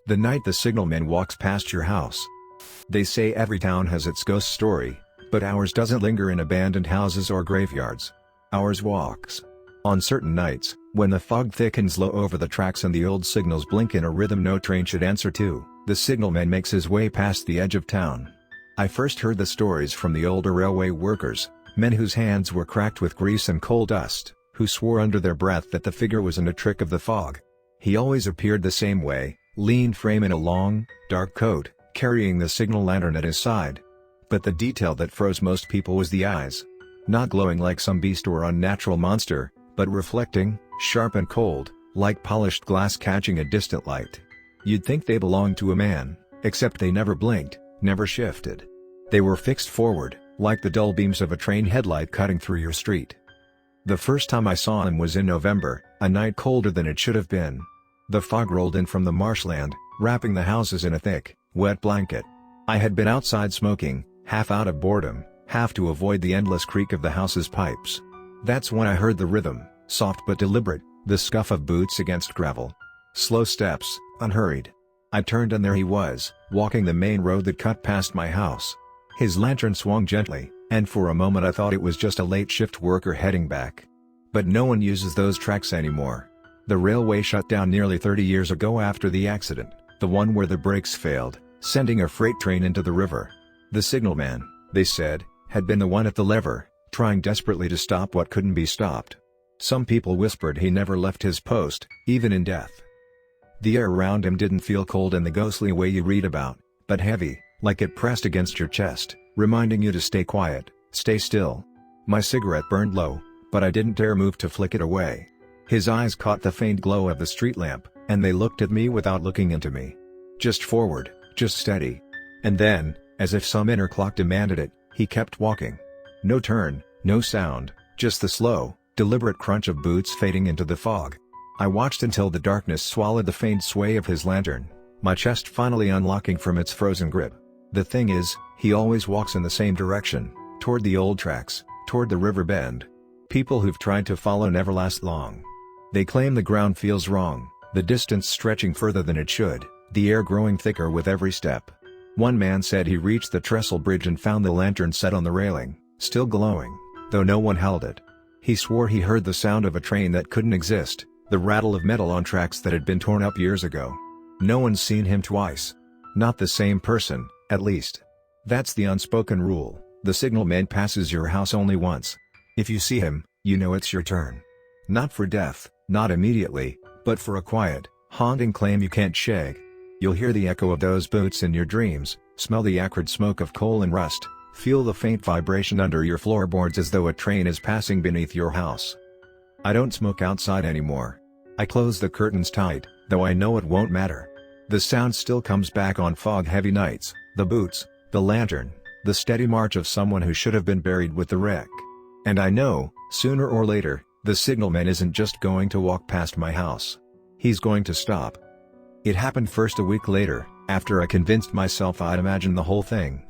The night the signalman walks past your house. They say every town has its ghost story, but ours doesn't linger in abandoned houses or graveyards. Ours walks. On certain nights, when the fog thickens low over the tracks and the old signals blink in a rhythm no train should answer to, the signalman makes his way past the edge of town. I first heard the stories from the older railway workers, men whose hands were cracked with grease and coal dust, who swore under their breath that the figure wasn't a trick of the fog. He always appeared the same way, lean frame in a long, dark coat, carrying the signal lantern at his side. But the detail that froze most people was the eyes. Not glowing like some beast or unnatural monster, but reflecting, sharp and cold, like polished glass catching a distant light. You'd think they belonged to a man, except they never blinked, never shifted. They were fixed forward, like the dull beams of a train headlight cutting through your street. The first time I saw him was in November, a night colder than it should have been. The fog rolled in from the marshland, wrapping the houses in a thick, wet blanket. I had been outside smoking, half out of boredom, half to avoid the endless creak of the house's pipes. That's when I heard the rhythm, soft but deliberate, the scuff of boots against gravel. Slow steps, unhurried. I turned and there he was, walking the main road that cut past my house. His lantern swung gently, and for a moment I thought it was just a late shift worker heading back. But no one uses those tracks anymore. The railway shut down nearly 30 years ago after the accident, the one where the brakes failed, sending a freight train into the river. The signalman, they said, had been the one at the lever, trying desperately to stop what couldn't be stopped. Some people whispered he never left his post, even in death. The air around him didn't feel cold in the ghostly way you read about, but heavy, like it pressed against your chest, reminding you to stay quiet, stay still. My cigarette burned low, but I didn't dare move to flick it away. His eyes caught the faint glow of the street lamp, and they looked at me without looking into me. Just forward, just steady. And then, as if some inner clock demanded it, he kept walking. No turn, no sound, just the slow, deliberate crunch of boots fading into the fog. I watched until the darkness swallowed the faint sway of his lantern, my chest finally unlocking from its frozen grip. The thing is, he always walks in the same direction, toward the old tracks, toward the river bend. People who've tried to follow never last long. They claim the ground feels wrong, the distance stretching further than it should, the air growing thicker with every step. One man said he reached the trestle bridge and found the lantern set on the railing, still glowing, though no one held it. He swore he heard the sound of a train that couldn't exist, the rattle of metal on tracks that had been torn up years ago. No one's seen him twice. Not the same person, at least. That's the unspoken rule, the signalman passes your house only once. If you see him, you know it's your turn. Not for death, not immediately, but for a quiet, haunting claim you can't shake. You'll hear the echo of those boots in your dreams, smell the acrid smoke of coal and rust, feel the faint vibration under your floorboards as though a train is passing beneath your house. I don't smoke outside anymore. I close the curtains tight, though I know it won't matter. The sound still comes back on fog-heavy nights, the boots, the lantern, the steady march of someone who should have been buried with the wreck. And I know, sooner or later, the signalman isn't just going to walk past my house. He's going to stop. It happened first a week later, after I convinced myself I'd imagined the whole thing.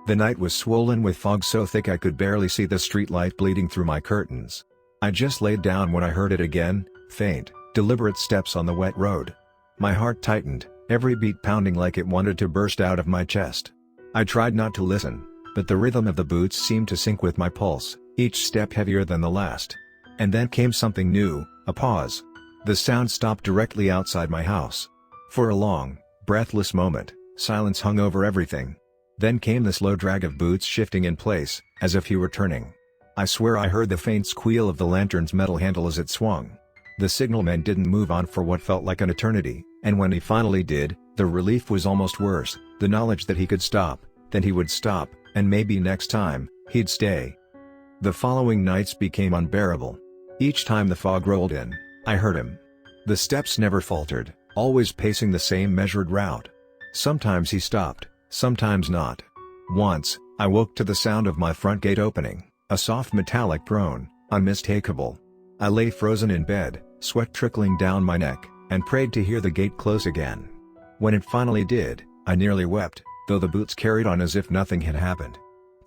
The night was swollen with fog so thick I could barely see the street light bleeding through my curtains. I just laid down when I heard it again, faint, deliberate steps on the wet road. My heart tightened, every beat pounding like it wanted to burst out of my chest. I tried not to listen, but the rhythm of the boots seemed to sync with my pulse, each step heavier than the last. And then came something new, a pause. The sound stopped directly outside my house. For a long, breathless moment, silence hung over everything. Then came the slow drag of boots shifting in place, as if he were turning. I swear I heard the faint squeal of the lantern's metal handle as it swung. The signalman didn't move on for what felt like an eternity, and when he finally did, the relief was almost worse, the knowledge that he could stop, then he would stop, and maybe next time, he'd stay. The following nights became unbearable. Each time the fog rolled in, I heard him. The steps never faltered, always pacing the same measured route. Sometimes he stopped, sometimes not. Once, I woke to the sound of my front gate opening, a soft metallic drone, unmistakable. I lay frozen in bed, sweat trickling down my neck, and prayed to hear the gate close again. When it finally did, I nearly wept, though the boots carried on as if nothing had happened.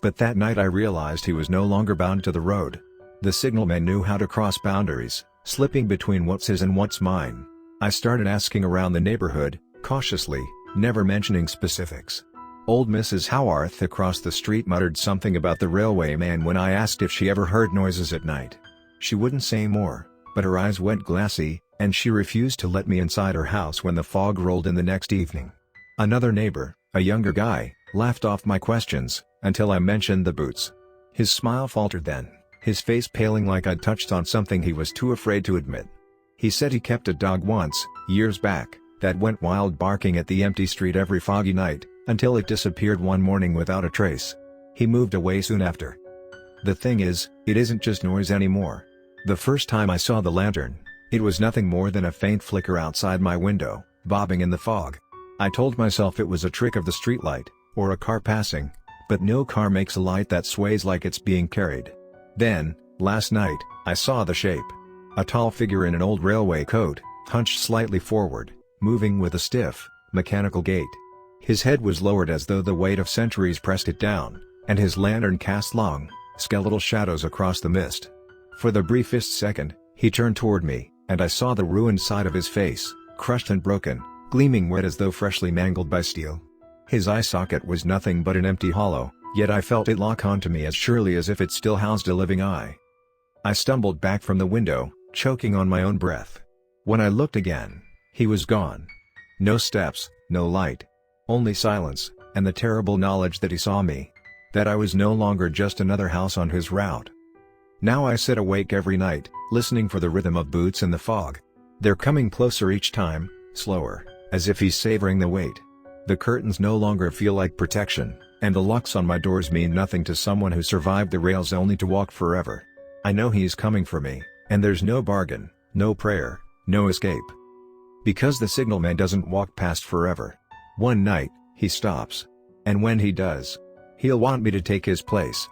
But that night I realized he was no longer bound to the road. The signalman knew how to cross boundaries, slipping between what's his and what's mine. I started asking around the neighborhood, cautiously, never mentioning specifics. Old Mrs. Howarth across the street muttered something about the railway man when I asked if she ever heard noises at night. She wouldn't say more, but her eyes went glassy, and she refused to let me inside her house when the fog rolled in the next evening. Another neighbor, a younger guy, laughed off my questions, until I mentioned the boots. His smile faltered then, his face paling like I'd touched on something he was too afraid to admit. He said he kept a dog once, years back, that went wild barking at the empty street every foggy night, until it disappeared one morning without a trace. He moved away soon after. The thing is, it isn't just noise anymore. The first time I saw the lantern, it was nothing more than a faint flicker outside my window, bobbing in the fog. I told myself it was a trick of the streetlight, or a car passing, but no car makes a light that sways like it's being carried. Then, last night, I saw the shape. A tall figure in an old railway coat, hunched slightly forward, moving with a stiff, mechanical gait. His head was lowered as though the weight of centuries pressed it down, and his lantern cast long, skeletal shadows across the mist. For the briefest second, he turned toward me, and I saw the ruined side of his face, crushed and broken, gleaming red as though freshly mangled by steel. His eye socket was nothing but an empty hollow, yet I felt it lock onto me as surely as if it still housed a living eye. I stumbled back from the window, choking on my own breath. When I looked again, he was gone. No steps, no light. Only silence, and the terrible knowledge that he saw me. That I was no longer just another house on his route. Now I sit awake every night, listening for the rhythm of boots in the fog. They're coming closer each time, slower, as if he's savoring the wait. The curtains no longer feel like protection, and the locks on my doors mean nothing to someone who survived the rails only to walk forever. I know he's coming for me, and there's no bargain, no prayer, no escape. Because the signalman doesn't walk past forever. One night, he stops. And when he does, he'll want me to take his place.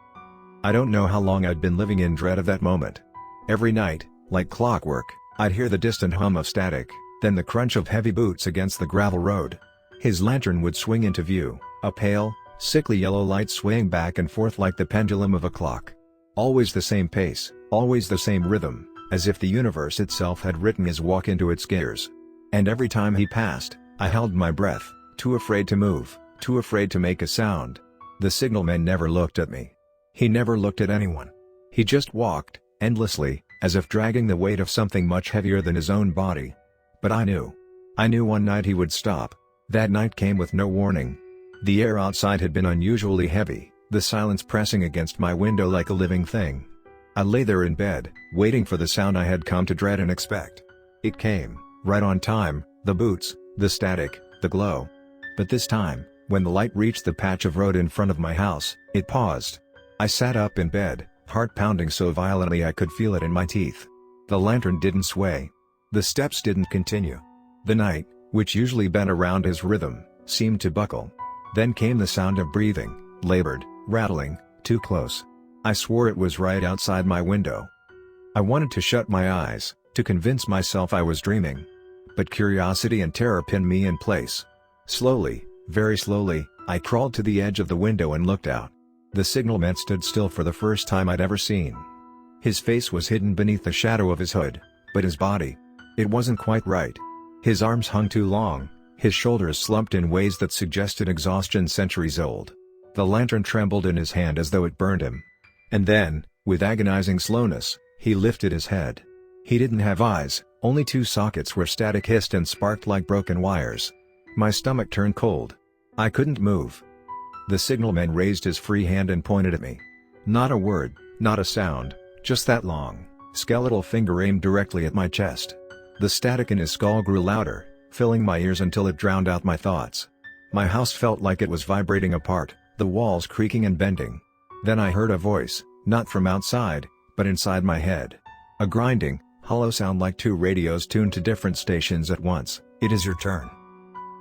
I don't know how long I'd been living in dread of that moment. Every night, like clockwork, I'd hear the distant hum of static, then the crunch of heavy boots against the gravel road. His lantern would swing into view, a pale, sickly yellow light swaying back and forth like the pendulum of a clock. Always the same pace, always the same rhythm, as if the universe itself had written his walk into its gears. And every time he passed, I held my breath, too afraid to move, too afraid to make a sound. The signalman never looked at me. He never looked at anyone. He just walked, endlessly, as if dragging the weight of something much heavier than his own body. But I knew. I knew one night he would stop. That night came with no warning. The air outside had been unusually heavy, the silence pressing against my window like a living thing. I lay there in bed, waiting for the sound I had come to dread and expect. It came, right on time, the boots, the static, the glow. But this time, when the light reached the patch of road in front of my house, it paused. I sat up in bed, heart pounding so violently I could feel it in my teeth. The lantern didn't sway. The steps didn't continue. The night, which usually bent around his rhythm, seemed to buckle. Then came the sound of breathing, labored, rattling, too close. I swore it was right outside my window. I wanted to shut my eyes, to convince myself I was dreaming. But curiosity and terror pinned me in place. Slowly, very slowly, I crawled to the edge of the window and looked out. The signalman stood still for the first time I'd ever seen. His face was hidden beneath the shadow of his hood, but his body, it wasn't quite right. His arms hung too long, his shoulders slumped in ways that suggested exhaustion centuries old. The lantern trembled in his hand as though it burned him. And then, with agonizing slowness, he lifted his head. He didn't have eyes, only two sockets where static hissed and sparked like broken wires. My stomach turned cold. I couldn't move. The signalman raised his free hand and pointed at me. Not a word, not a sound, just that long, skeletal finger aimed directly at my chest. The static in his skull grew louder, filling my ears until it drowned out my thoughts. My house felt like it was vibrating apart, the walls creaking and bending. Then I heard a voice, not from outside, but inside my head. A grinding, hollow sound like two radios tuned to different stations at once. It is your turn.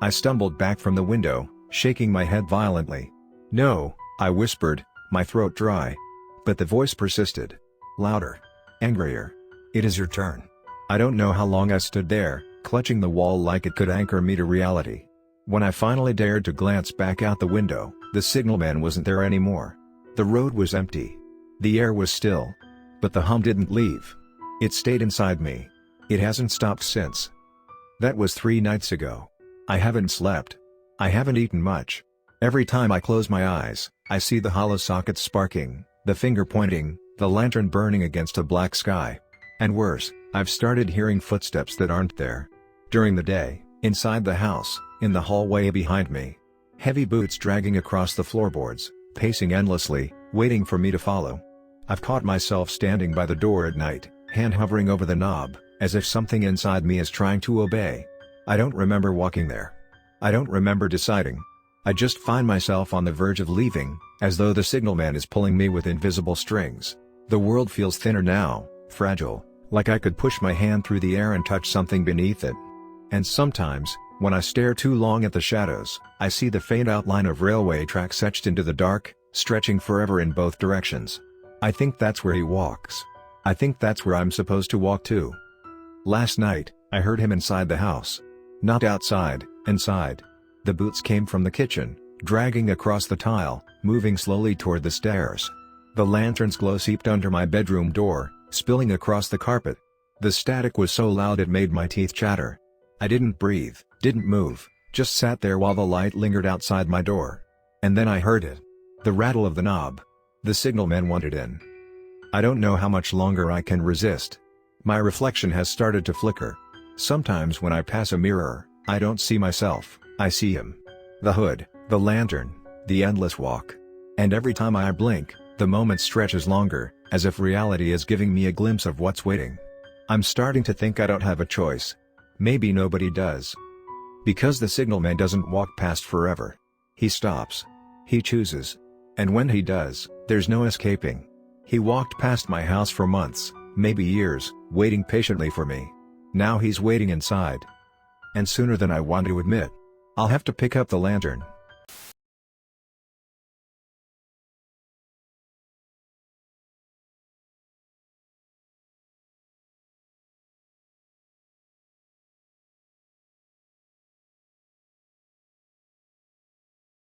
I stumbled back from the window, shaking my head violently. No, I whispered, my throat dry. But the voice persisted. Louder. Angrier. It is your turn. I don't know how long I stood there, clutching the wall like it could anchor me to reality. When I finally dared to glance back out the window, the signalman wasn't there anymore. The road was empty. The air was still. But the hum didn't leave. It stayed inside me. It hasn't stopped since. That was 3 nights ago. I haven't slept. I haven't eaten much. Every time I close my eyes, I see the hollow sockets sparking, the finger pointing, the lantern burning against a black sky. And worse, I've started hearing footsteps that aren't there. During the day, inside the house, in the hallway behind me. Heavy boots dragging across the floorboards, pacing endlessly, waiting for me to follow. I've caught myself standing by the door at night, hand hovering over the knob, as if something inside me is trying to obey. I don't remember walking there. I don't remember deciding. I just find myself on the verge of leaving, as though the signalman is pulling me with invisible strings. The world feels thinner now, fragile, like I could push my hand through the air and touch something beneath it. And sometimes, when I stare too long at the shadows, I see the faint outline of railway tracks etched into the dark, stretching forever in both directions. I think that's where he walks. I think that's where I'm supposed to walk too. Last night, I heard him inside the house. Not outside, inside. The boots came from the kitchen, dragging across the tile, moving slowly toward the stairs. The lantern's glow seeped under my bedroom door, spilling across the carpet. The static was so loud it made my teeth chatter. I didn't breathe, didn't move, just sat there while the light lingered outside my door. And then I heard it. The rattle of the knob. The signalman wanted in. I don't know how much longer I can resist. My reflection has started to flicker. Sometimes when I pass a mirror, I don't see myself, I see him. The hood, the lantern, the endless walk. And every time I blink, the moment stretches longer, as if reality is giving me a glimpse of what's waiting. I'm starting to think I don't have a choice. Maybe nobody does. Because the signalman doesn't walk past forever. He stops. He chooses. And when he does, there's no escaping. He walked past my house for months, maybe years, waiting patiently for me. Now he's waiting inside. And sooner than I want to admit. I'll have to pick up the lantern.